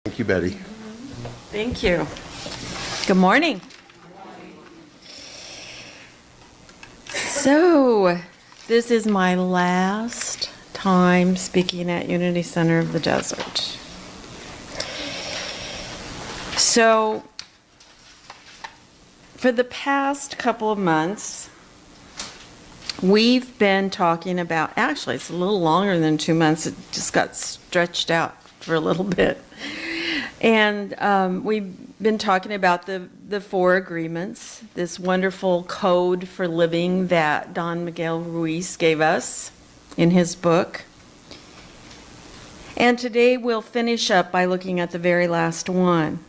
Thank you, Betty. Thank you. Good morning. So, this is my last time speaking at Unity Center of the Desert. So, for the past couple of months, we've been talking about, actually it's a little longer than 2 months, it just got stretched out for a little bit. And we've been talking about the 4 agreements, this wonderful code for living that Don Miguel Ruiz gave us in his book. And today we'll finish up by looking at the very last one.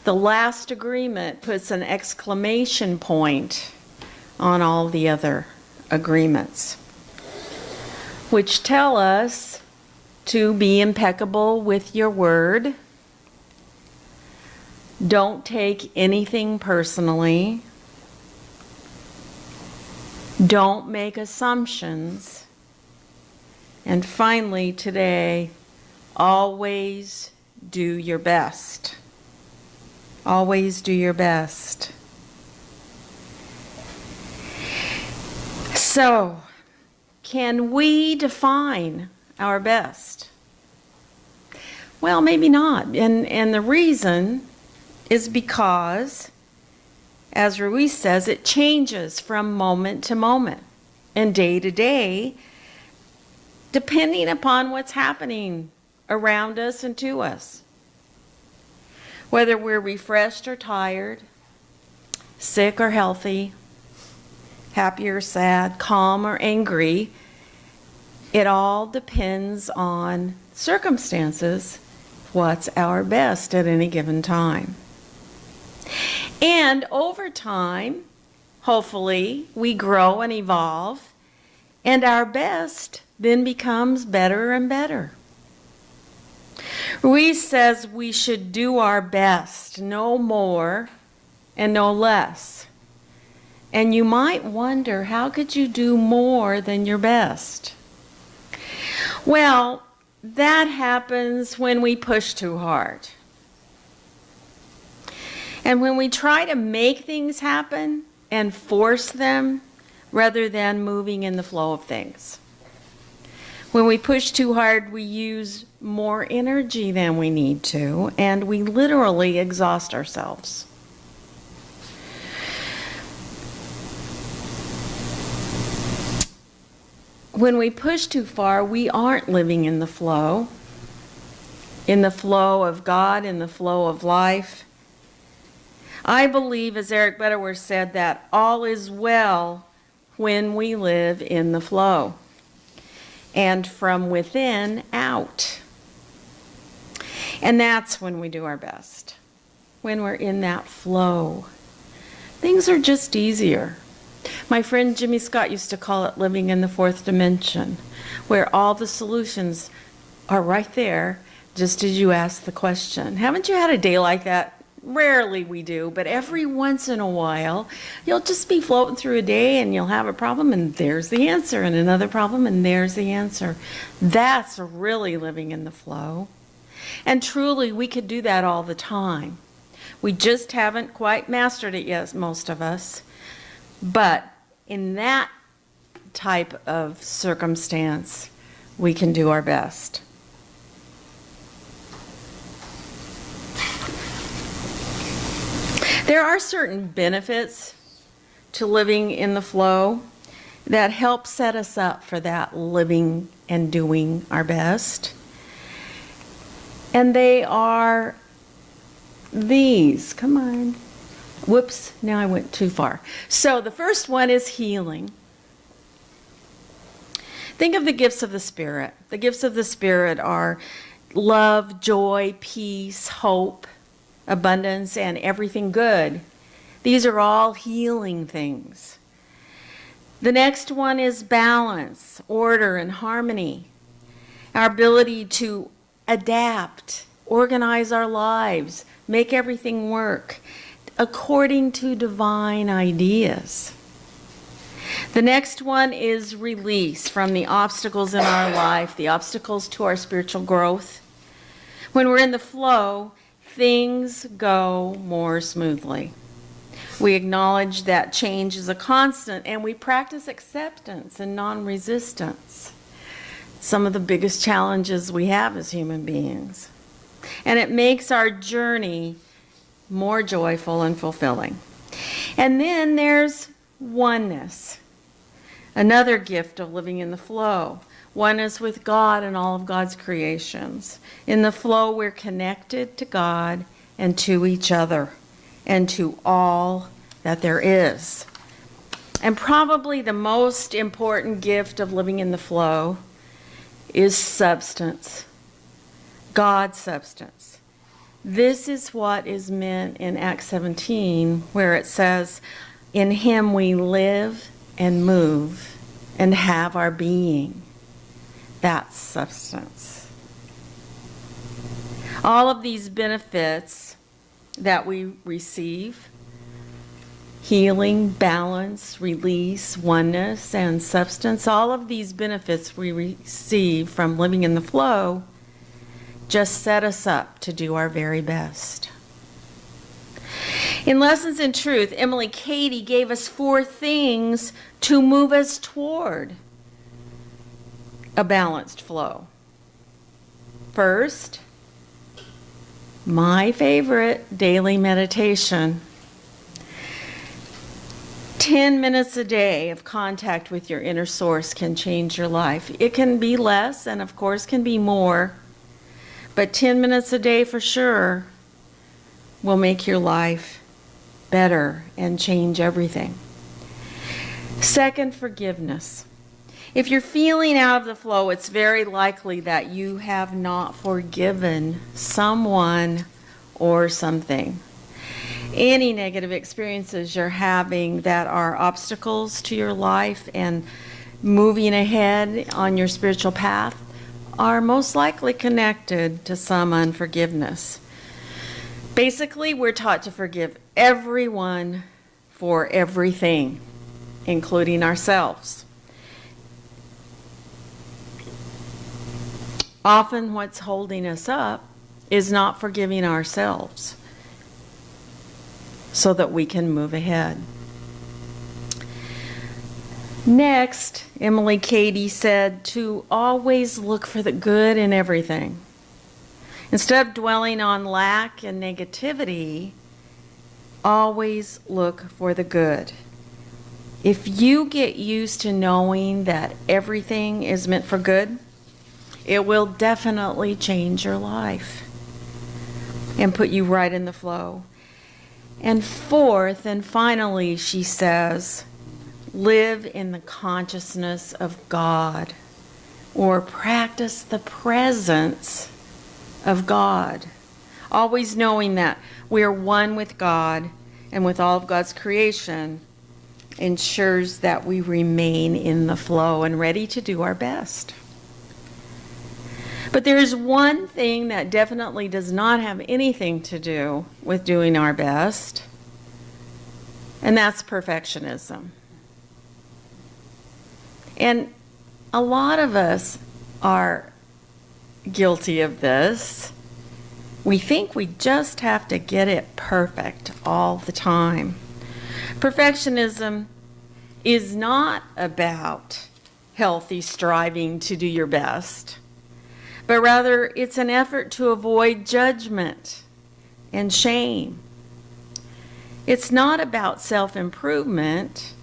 The last agreement puts an exclamation point on all the other agreements, which tell us to be impeccable with your word. Don't take anything personally. Don't make assumptions. And finally, today, always do your best. Always do your best. So, can we define our best? Well, maybe not. And the reason is because, as Ruiz says, it changes from moment to moment and day to day, depending upon what's happening around us and to us. Whether we're refreshed or tired, sick or healthy, happy or sad, calm or angry, it all depends on circumstances, what's our best at any given time. And over time, hopefully, we grow and evolve, and our best then becomes better and better. Ruiz says we should do our best, no more and no less. And you might wonder, how could you do more than your best? Well, that happens when we push too hard. And when we try to make things happen and force them rather than moving in the flow of things. When we push too hard, we use more energy than we need to, and we literally exhaust ourselves. When we push too far, we aren't living in the flow of God, in the flow of life. I believe, as Eric Butterworth said, that all is well when we live in the flow and from within out. And that's when we do our best, when we're in that flow. Things are just easier. My friend Jimmy Scott used to call it living in the 4th dimension, where all the solutions are right there, just as you ask the question. Haven't you had a day like that? Rarely we do, but every once in a while, you'll just be floating through a day and you'll have a problem and there's the answer, and another problem and there's the answer. That's really living in the flow. And truly, we could do that all the time. We just haven't quite mastered it yet, most of us. But in that type of circumstance, we can do our best. There are certain benefits to living in the flow that help set us up for that living and doing our best. And they are these. Come on. Whoops, now I went too far. So the first one is healing. Think of the gifts of the Spirit. The gifts of the Spirit are love, joy, peace, hope, abundance, and everything good. These are all healing things. The next one is balance, order, and harmony. Our ability to adapt, organize our lives, make everything work according to divine ideas. The next one is release from the obstacles in our life, the obstacles to our spiritual growth. When we're in the flow, things go more smoothly. We acknowledge that change is a constant, and we practice acceptance and non-resistance. Some of the biggest challenges we have as human beings. And it makes our journey more joyful and fulfilling. And then there's oneness, another gift of living in the flow. Oneness with God and all of God's creations. In the flow, we're connected to God and to each other and to all that there is. And probably the most important gift of living in the flow is substance, God's substance. This is what is meant in Acts 17, where it says, "In him we live and move and have our being." That's substance. All of these benefits that we receive, healing, balance, release, oneness, and substance, all of these benefits we receive from living in the flow just set us up to do our very best. In Lessons in Truth, Emily Cady gave us 4 things to move us toward a balanced flow. First, my favorite, daily meditation. 10 minutes a day of contact with your inner source can change your life. It can be less and of course can be more, but 10 minutes a day for sure will make your life better and change everything. Second, forgiveness. If you're feeling out of the flow, it's very likely that you have not forgiven someone or something. Any negative experiences you're having that are obstacles to your life and moving ahead on your spiritual path are most likely connected to some unforgiveness. Basically, we're taught to forgive everyone for everything, including ourselves. Often what's holding us up is not forgiving ourselves so that we can move ahead. Next, Emily Cady said to always look for the good in everything. Instead of dwelling on lack and negativity, always look for the good. If you get used to knowing that everything is meant for good, it will definitely change your life and put you right in the flow. And fourth and finally, she says, live in the consciousness of God, or practice the presence of God. Always knowing that we are one with God and with all of God's creation ensures that we remain in the flow and ready to do our best. But there is one thing that definitely does not have anything to do with doing our best, and that's perfectionism. And a lot of us are guilty of this. We think we just have to get it perfect all the time. Perfectionism is not about healthy striving to do your best, but rather it's an effort to avoid judgment and shame. It's not about self-improvement,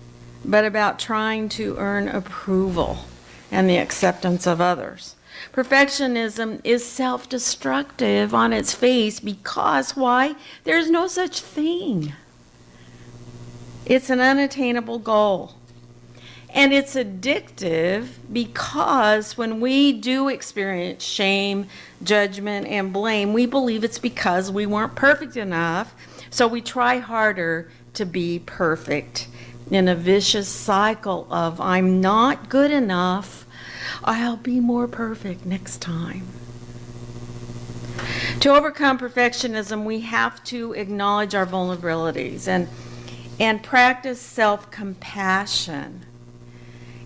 but about trying to earn approval and the acceptance of others. Perfectionism is self-destructive on its face because why? There's no such thing. It's an unattainable goal. And it's addictive because when we do experience shame, judgment, and blame, we believe it's because we weren't perfect enough, so we try harder to be perfect in a vicious cycle of, I'm not good enough, I'll be more perfect next time. To overcome perfectionism, we have to acknowledge our vulnerabilities and practice self-compassion.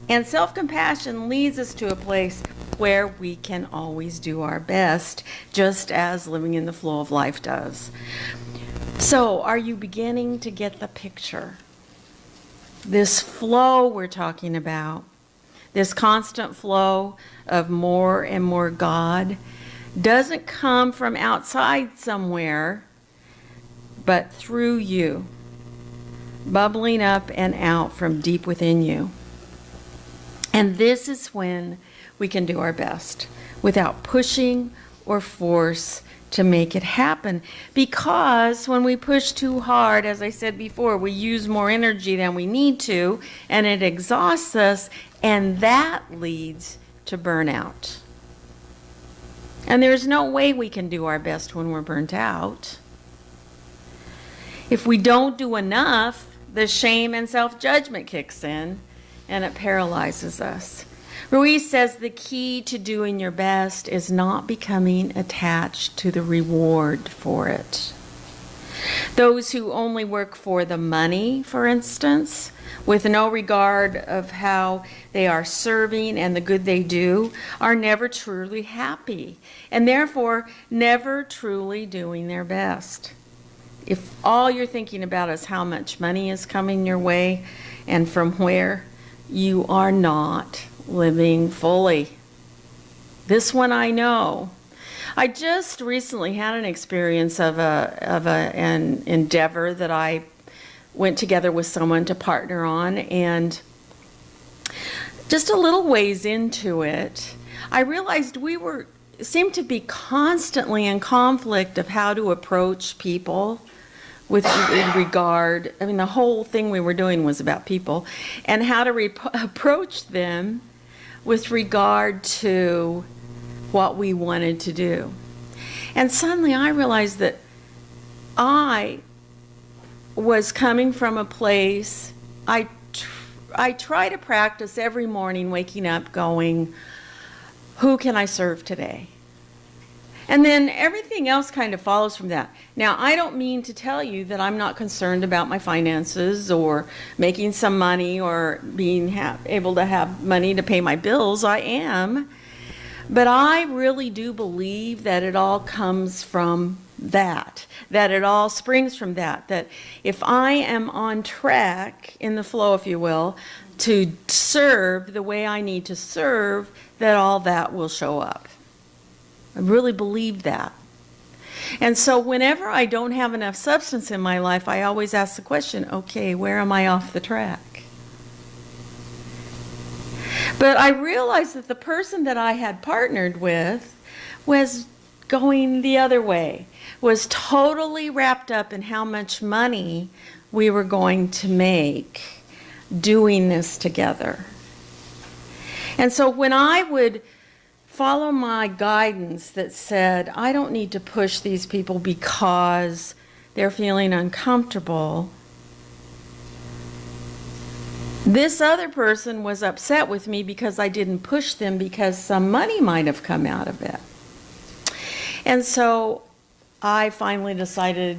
And self-compassion leads us to a place where we can always do our best, just as living in the flow of life does. So, are you beginning to get the picture? This flow we're talking about, this constant flow of more and more God, doesn't come from outside somewhere, but through you, bubbling up and out from deep within you. And this is when we can do our best without pushing or force to make it happen. Because when we push too hard, as I said before, we use more energy than we need to, and it exhausts us, and that leads to burnout. And there's no way we can do our best when we're burnt out. If we don't do enough, the shame and self-judgment kicks in, and it paralyzes us. Ruiz says the key to doing your best is not becoming attached to the reward for it. Those who only work for the money, for instance, with no regard of how they are serving and the good they do, are never truly happy, and therefore never truly doing their best. If all you're thinking about is how much money is coming your way and from where, you are not living fully. This one I know. I just recently had an experience of an endeavor that I went together with someone to partner on, and just a little ways into it, I realized seemed to be constantly in conflict of how to approach people in regard. I mean, the whole thing we were doing was about people and how to approach them with regard to what we wanted to do. And suddenly I realized that I was coming from a place, I try to practice every morning waking up going, who can I serve today? And then everything else kind of follows from that. Now, I don't mean to tell you that I'm not concerned about my finances or making some money or being able to have money to pay my bills. I am. But I really do believe that it all comes from that it all springs from that if I am on track in the flow, if you will, to serve the way I need to serve, that all that will show up. I really believe that. And so whenever I don't have enough substance in my life, I always ask the question, okay, where am I off the track? But I realized that the person that I had partnered with was going the other way, was totally wrapped up in how much money we were going to make doing this together. And so when I would follow my guidance that said, I don't need to push these people because they're feeling uncomfortable, this other person was upset with me because I didn't push them because some money might have come out of it. And so I finally decided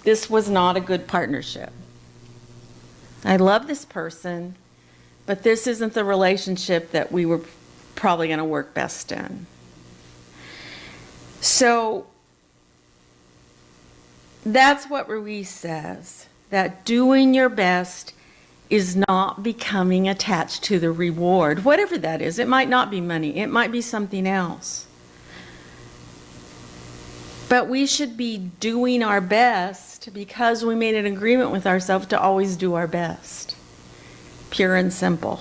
this was not a good partnership. I love this person, but this isn't the relationship that we were probably going to work best in. So that's what Ruiz says, that doing your best is not becoming attached to the reward, whatever that is. It might not be money. It might be something else. But we should be doing our best because we made an agreement with ourselves to always do our best. Pure and simple.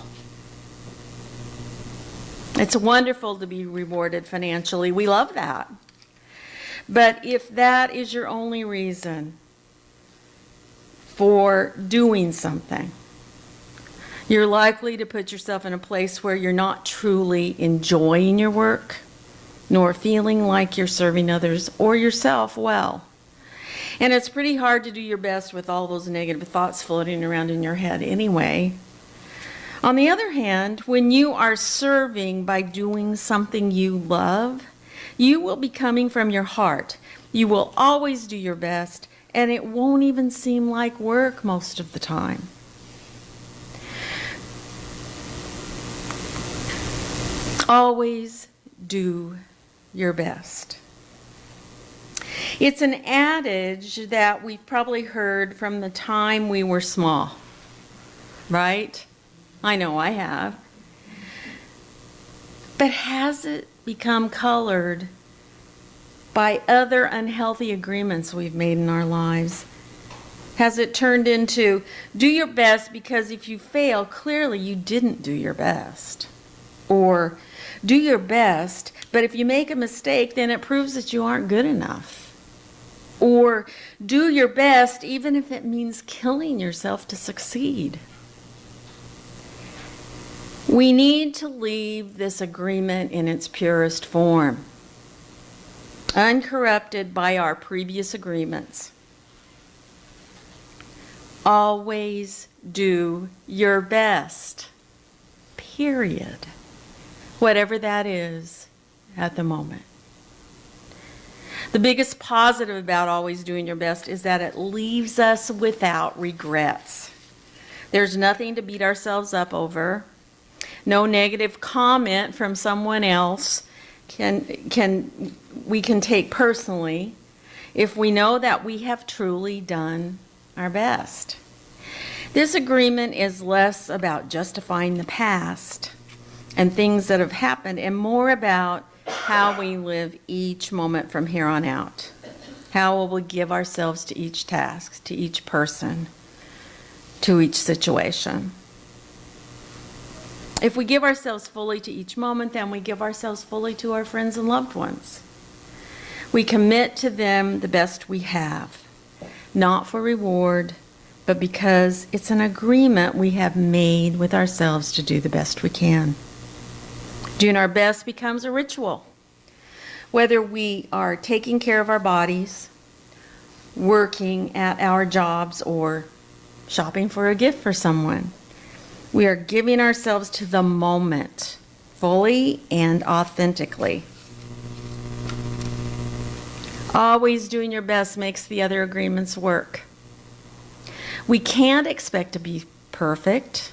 It's wonderful to be rewarded financially. We love that. But if that is your only reason for doing something, you're likely to put yourself in a place where you're not truly enjoying your work, nor feeling like you're serving others or yourself well. And it's pretty hard to do your best with all those negative thoughts floating around in your head anyway. On the other hand, when you are serving by doing something you love, you will be coming from your heart. You will always do your best, and it won't even seem like work most of the time. Always do your best. It's an adage that we've probably heard from the time we were small, right? I know I have. But has it become colored by other unhealthy agreements we've made in our lives? Has it turned into do your best because if you fail, clearly you didn't do your best? Or do your best, but if you make a mistake, then it proves that you aren't good enough? Or do your best even if it means killing yourself to succeed? We need to leave this agreement in its purest form, uncorrupted by our previous agreements. Always do your best, period. Whatever that is at the moment. The biggest positive about always doing your best is that it leaves us without regrets. There's nothing to beat ourselves up over. No negative comment from someone else we can take personally if we know that we have truly done our best. This agreement is less about justifying the past and things that have happened and more about how we live each moment from here on out. How will we give ourselves to each task, to each person, to each situation? If we give ourselves fully to each moment, then we give ourselves fully to our friends and loved ones. We commit to them the best we have, not for reward, but because it's an agreement we have made with ourselves to do the best we can. Doing our best becomes a ritual. Whether we are taking care of our bodies, working at our jobs, or shopping for a gift for someone, we are giving ourselves to the moment, fully and authentically. Always doing your best makes the other agreements work. We can't expect to be perfect.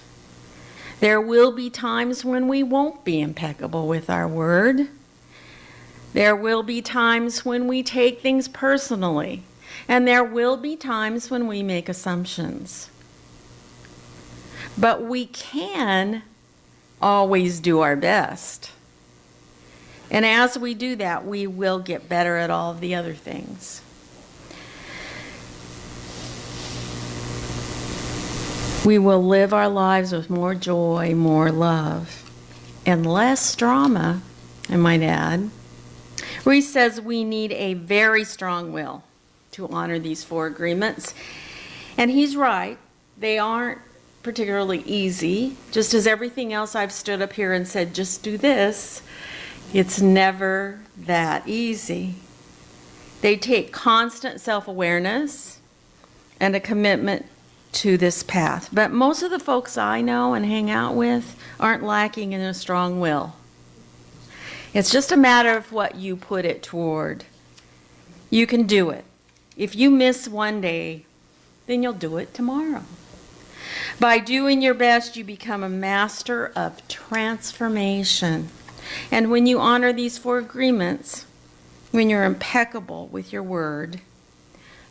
There will be times when we won't be impeccable with our word. There will be times when we take things personally, and there will be times when we make assumptions. But we can always do our best. And as we do that, we will get better at all of the other things. We will live our lives with more joy, more love, and less drama, I might add. Reese says we need a very strong will to honor these 4 agreements. And he's right. They aren't particularly easy. Just as everything else I've stood up here and said, just do this, it's never that easy. They take constant self-awareness and a commitment to this path. But most of the folks I know and hang out with aren't lacking in a strong will. It's just a matter of what you put it toward. You can do it. If you miss one day, then you'll do it tomorrow. By doing your best, you become a master of transformation. And when you honor these 4 agreements, when you're impeccable with your word,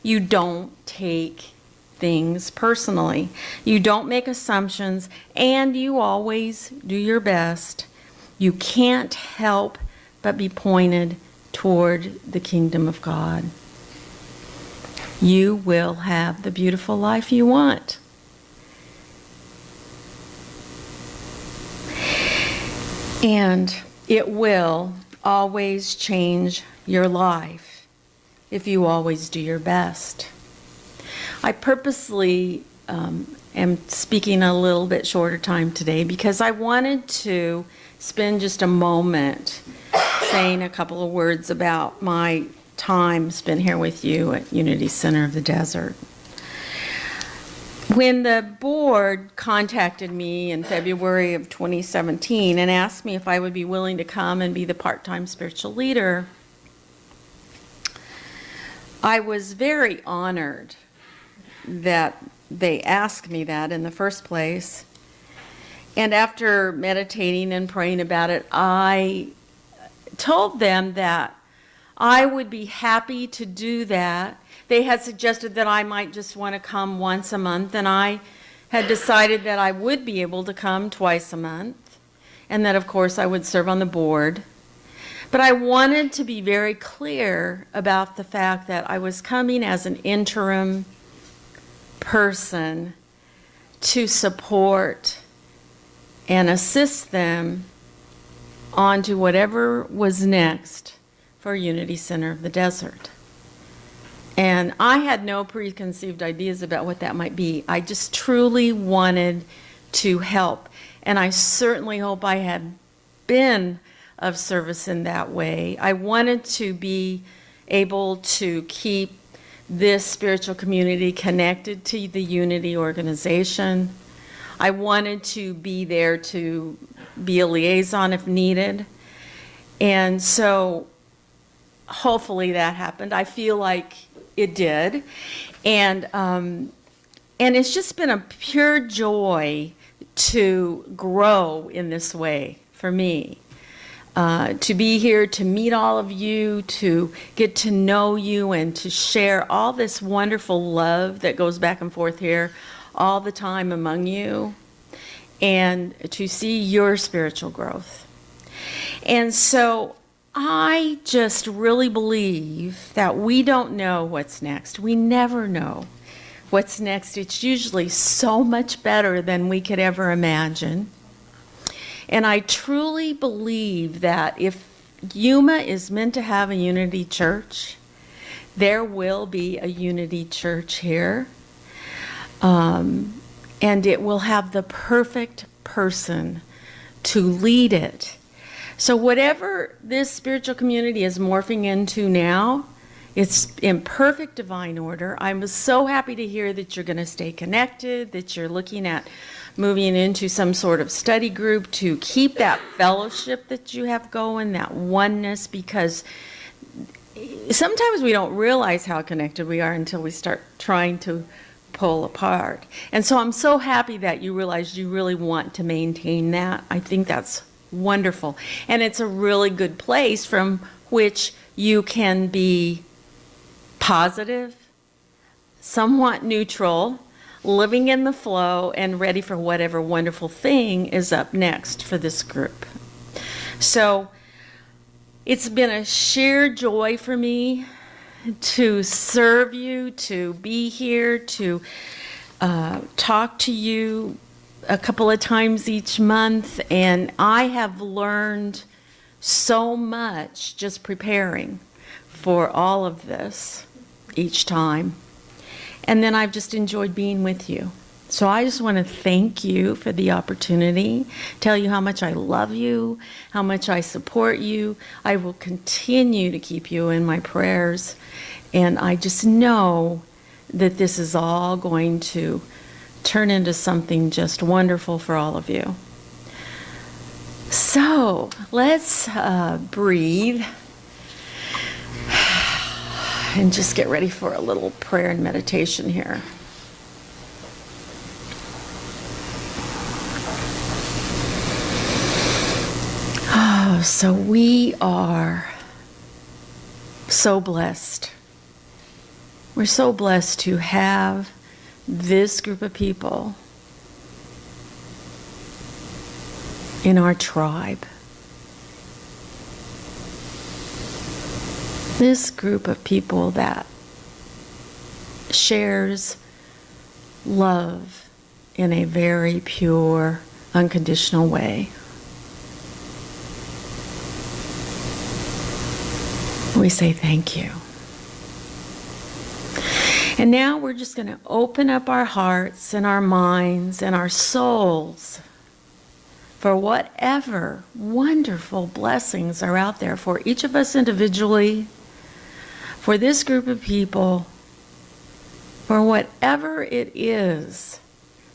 you don't take things personally. You don't make assumptions, and you always do your best. You can't help but be pointed toward the kingdom of God. You will have the beautiful life you want. And it will always change your life if you always do your best. I purposely am speaking a little bit shorter time today because I wanted to spend just a moment saying a couple of words about my time spent here with you at Unity Center of the Desert. When the board contacted me in February of 2017 and asked me if I would be willing to come and be the part-time spiritual leader, I was very honored that they asked me that in the first place. And after meditating and praying about it, I told them that I would be happy to do that. They had suggested that I might just want to come once a month, and I had decided that I would be able to come twice a month, and that, of course, I would serve on the board. But I wanted to be very clear about the fact that I was coming as an interim person to support and assist them onto whatever was next for Unity Center of the Desert. And I had no preconceived ideas about what that might be. I just truly wanted to help. And I certainly hope I had been of service in that way. I wanted to be able to keep this spiritual community connected to the Unity organization. I wanted to be there to be a liaison if needed. And so hopefully that happened. I feel like it did. And it's just been a pure joy to grow in this way for me. To be here, to meet all of you, to get to know you, and to share all this wonderful love that goes back and forth here all the time among you, and to see your spiritual growth. And so I just really believe that we don't know what's next. We never know what's next. It's usually so much better than we could ever imagine. And I truly believe that if Yuma is meant to have a Unity Church, there will be a Unity Church here. And it will have the perfect person to lead it. So whatever this spiritual community is morphing into now, it's in perfect divine order. I'm so happy to hear that you're going to stay connected, that you're looking at moving into some sort of study group to keep that fellowship that you have going, that oneness, because sometimes we don't realize how connected we are until we start trying to pull apart. And so I'm so happy that you realize you really want to maintain that. I think that's wonderful. And it's a really good place from which you can be positive, somewhat neutral, living in the flow, and ready for whatever wonderful thing is up next for this group. So it's been a sheer joy for me to serve you, to be here, to talk to you a couple of times each month, and I have learned so much just preparing for all of this each time. And then I've just enjoyed being with you. So I just want to thank you for the opportunity, tell you how much I love you, how much I support you. I will continue to keep you in my prayers. And I just know that this is all going to turn into something just wonderful for all of you. So let's breathe and just get ready for a little prayer and meditation here. Oh, so we are so blessed. We're so blessed to have this group of people in our tribe. This group of people that shares love in a very pure, unconditional way. We say thank you. And now we're just going to open up our hearts and our minds and our souls for whatever wonderful blessings are out there for each of us individually, for this group of people, for whatever it is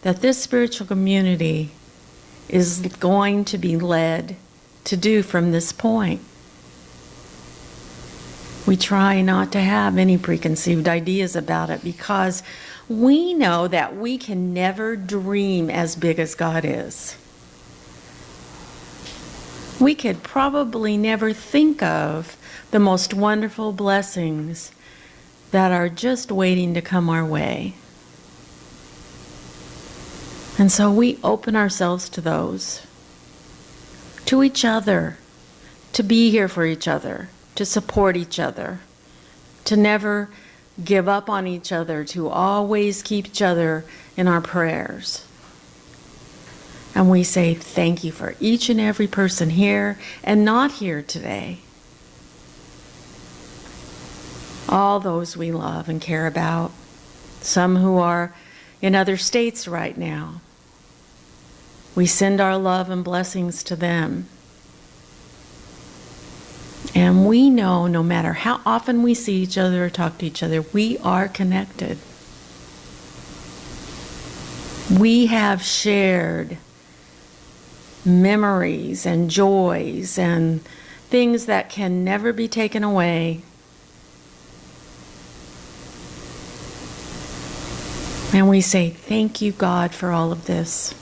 that this spiritual community is going to be led to do from this point. We try not to have any preconceived ideas about it because we know that we can never dream as big as God is. we could probably never think of the most wonderful blessings that are just waiting to come our way. And so we open ourselves to those, to each other, to be here for each other, to support each other, to never give up on each other, to always keep each other in our prayers. And we say thank you for each and every person here and not here today. All those we love and care about, some who are in other states right now. We send our love and blessings to them. And we know no matter how often we see each other or talk to each other, we are connected. We have shared memories and joys and things that can never be taken away. And we say, thank you, God, for all of this.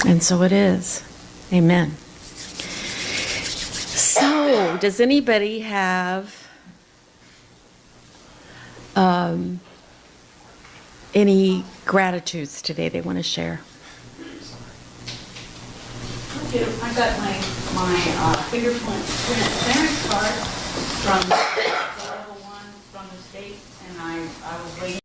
And so it is. Amen. So, does anybody have any gratitudes today they want to share? I got my fingerprint clearance card from the level 1 from the state, and I was waiting.